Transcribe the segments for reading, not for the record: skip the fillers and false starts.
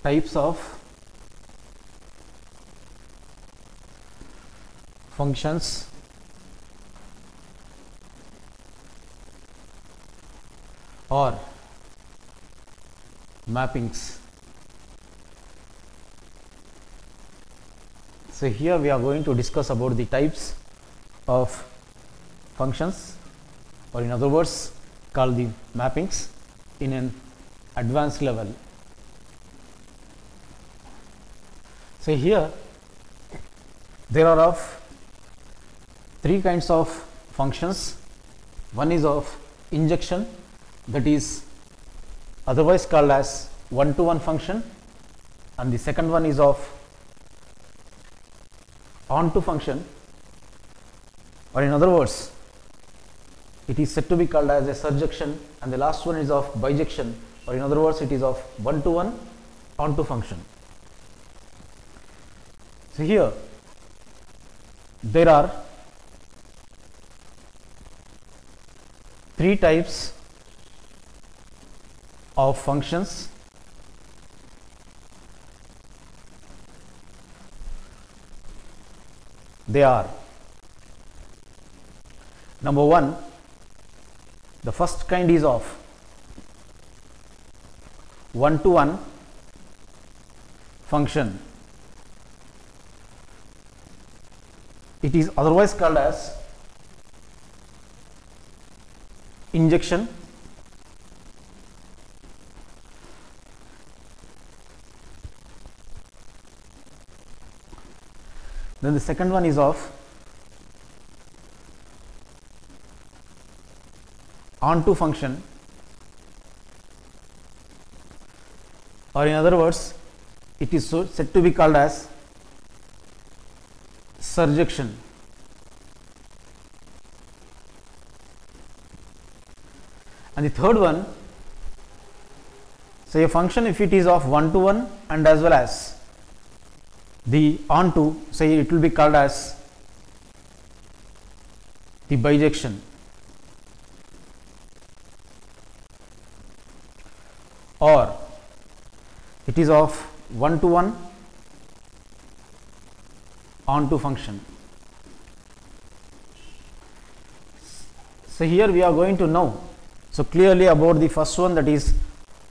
types of functions or mappings. So here we are going to discuss about the types of functions, or in other words called the mappings, in an advanced level. So here there are of three kinds of functions. One is of injection, that is otherwise called as one-to-one function, and the second one is of onto function, or in other words it is said to be called as a surjection, and the last one is of bijection, or in other words it is of one-to-one onto function. So here there are three types of functions. They are: number one, the first kind is of one-to-one function. It is otherwise called as injection. Then the second one is of onto function, or in other words it is said to be called as surjection. And the third one, say a function if it is of one-to-one and as well as the onto, say it will be called as the bijection. Or it is of one-to-one onto function. So here we are going to know so clearly about the first one, that is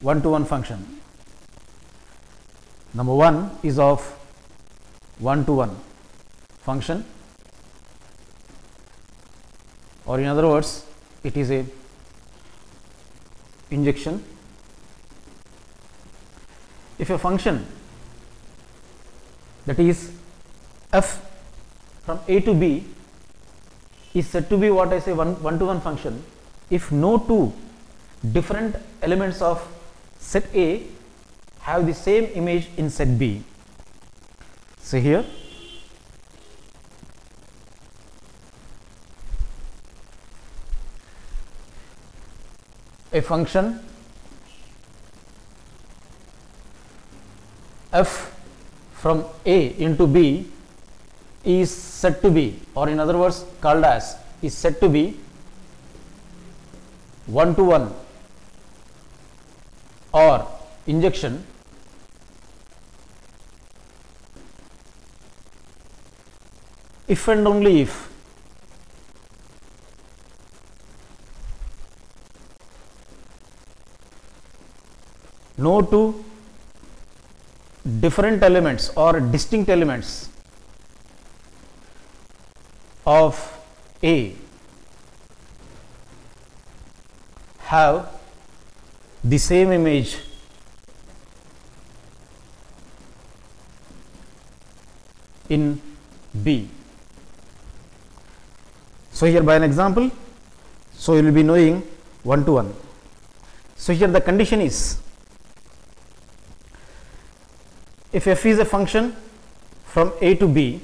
one-to-one function. Number one is of one-to-one function, or in other words it is a injection. If a function, that is f from a to b, is said to be what I say one-to-one function if no two different elements of set A have the same image in set B. So here a function f from A into B is said to be, or in other words called as, is said to be one-to-one or injection if and only if no two different elements or distinct elements of A have the same image in B. So here by an example, so you will be knowing one-to-one. So here the condition is, if f is a function from A to B,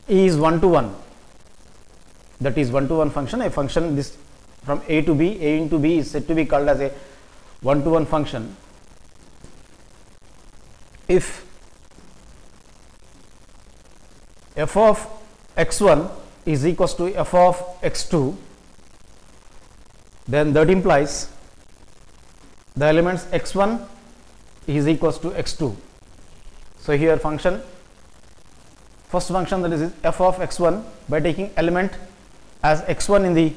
E is one-to-one, that is one-to-one function. A function this from A to B, A into B is said to be called as a one-to-one function if f of x1 is equals to f of x2, then that implies the elements x1 is equals to x2. So here function, first function, that is f of x1, by taking element as x1 in the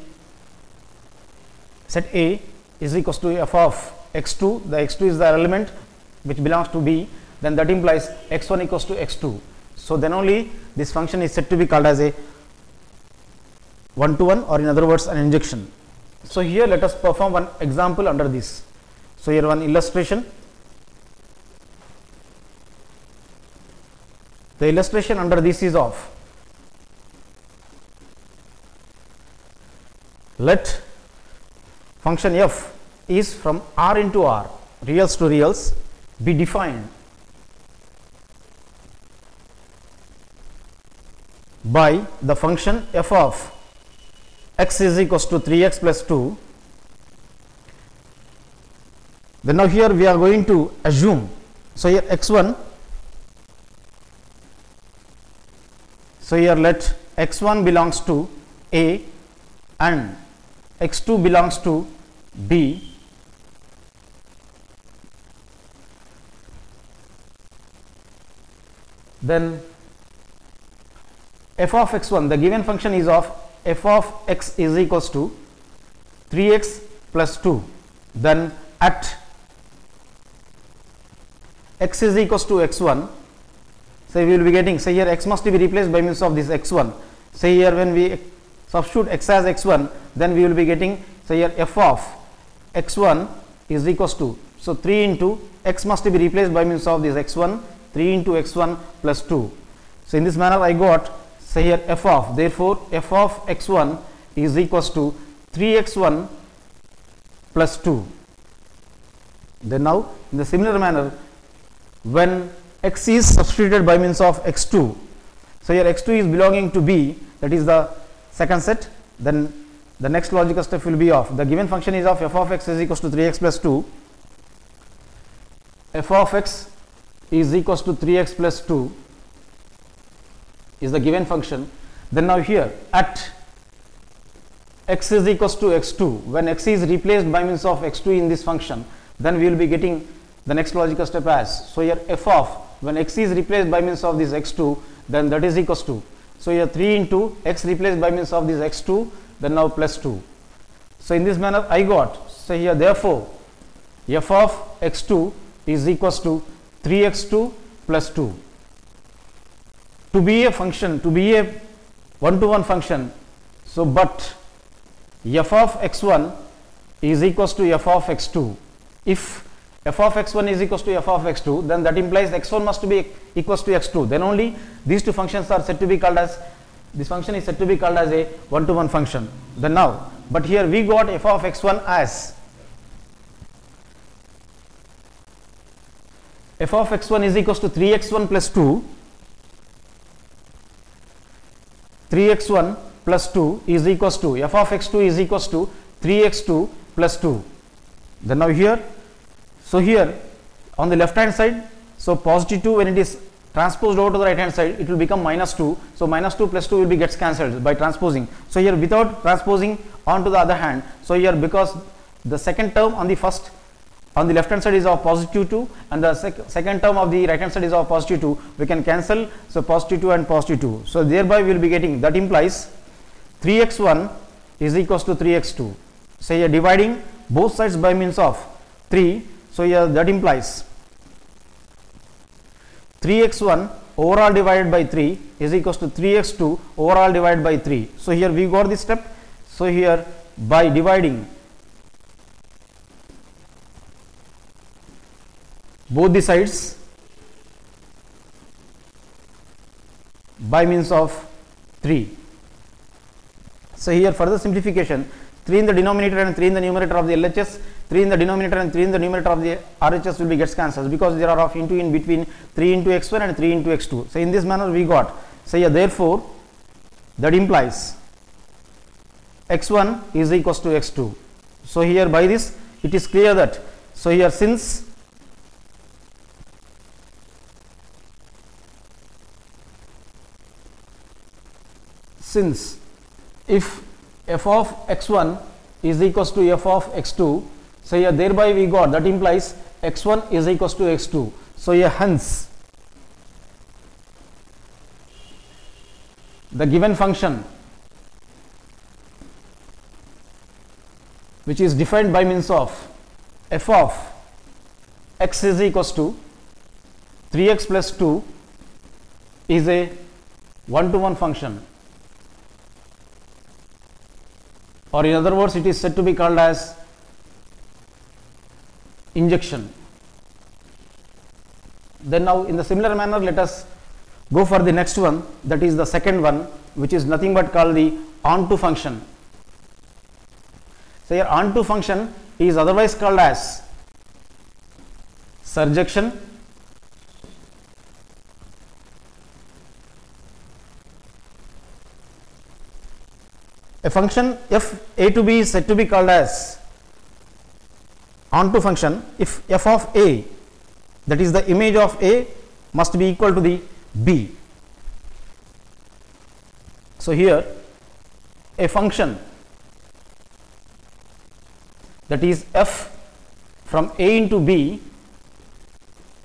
set A is equals to f of x2, the x2 is the element which belongs to B, then that implies x1 equals to x2. So then only this function is said to be called as a one-to-one, or in other words an injection. So here let us perform one example under this. So here one illustration. The illustration under this is of, let function f is from R into R, reals to reals, be defined by the function f of x is equals to 3x plus 2. Then now here we are going to assume, so here x1, so here let x1 belongs to A and x2 belongs to B. Then f of x1, the given function is of f of x is equals to 3x plus 2. Then at x is equals to x1, so we will be getting, say here x must be replaced by means of this x1. Say here when we substitute x as x1, then we will be getting, say here f of x1 is equals to, so 3 into x must be replaced by means of this x1, 3 into x1 plus 2. So in this manner I got, say here f of, therefore f of x1 is equals to 3x1 plus 2. Then now in the similar manner, when x is substituted by means of x2, so here x2 is belonging to B, that is the second set, then the next logical step will be of, the given function is of f of x is equals to 3x plus 2, f of x is equals to 3x plus 2 is the given function. Then now here at x is equals to x2, when x is replaced by means of x2 in this function, then we will be getting the next logical step as, so here f of, when x is replaced by means of this x2, then that is equals to, so here 3 into x replaced by means of this x2, then now plus 2. So in this manner I got, so here therefore f of x2 is equals to 3x2 plus 2. To be a function, to be a one-to-one function, so but f of x1 is equals to f of x2. If f of x1 is equals to f of x2, then that implies x1 must be equals to x2. Then only these two functions are said to be called as, this function is said to be called as a one-to-one function. Then now, but here we got f of x1 as, f of x1 is equals to 3x1 plus 2, 3x1 plus 2 is equals to, f of x2 is equals to 3x2 plus 2. Then now here, so here on the left hand side, so positive 2 when it is transposed over to the right hand side, it will become minus 2. So minus 2 plus 2 will be gets cancelled by transposing. So here without transposing onto the other hand, so here because the second term on the first, on the left hand side is of positive 2 and the second term of the right hand side is of positive 2, we can cancel, so positive 2 and positive 2. So thereby we will be getting, that implies 3x1 is equals to 3x2. So here dividing both sides by means of 3, so here that implies 3x1 overall divided by 3 is equals to 3x2 overall divided by 3. So here we got this step. So here by dividing both the sides by means of 3. So here further simplification, 3 in the denominator and 3 in the numerator of the LHS, 3 in the denominator and 3 in the numerator of the RHS will be gets cancelled because there are of into in between 3 into x1 and 3 into x2. So in this manner we got, so here therefore that implies x1 is equals to x2. So here by this it is clear that, so here since if f of x1 is equals to f of x2, So here thereby we got, that implies x1 is equals to x2. So here hence the given function which is defined by means of f of x is equals to 3x plus 2 is a one-to-one function, or in other words it is said to be called as injection. Then now in the similar manner let us go for the next one, that is the second one, which is nothing but called the onto function. So here onto function is otherwise called as surjection. A function f a to b is said to be called as onto function if f of a, that is the image of a, must be equal to the b. So here a function that is f from a into b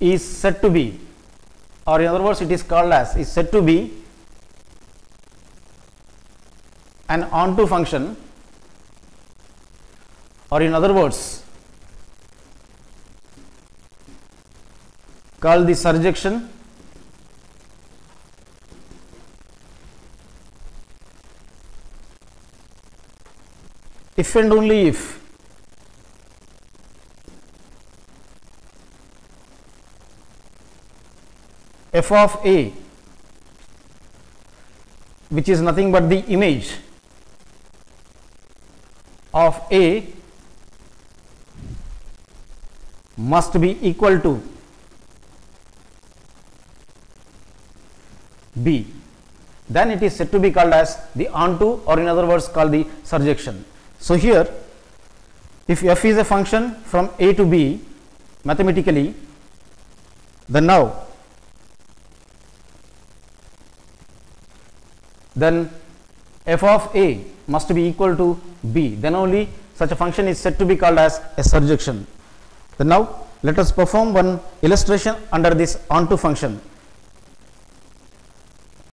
is said to be, or in other words it is called as, is said to be an onto function, or in other words called the surjection, if and only if f of a, which is nothing but the image of a, must be equal to b, then it is said to be called as the onto, or in other words called the surjection. So here if f is a function from a to b mathematically, then now then f of a must be equal to b, then only such a function is said to be called as a surjection. Then now let us perform one illustration under this onto function.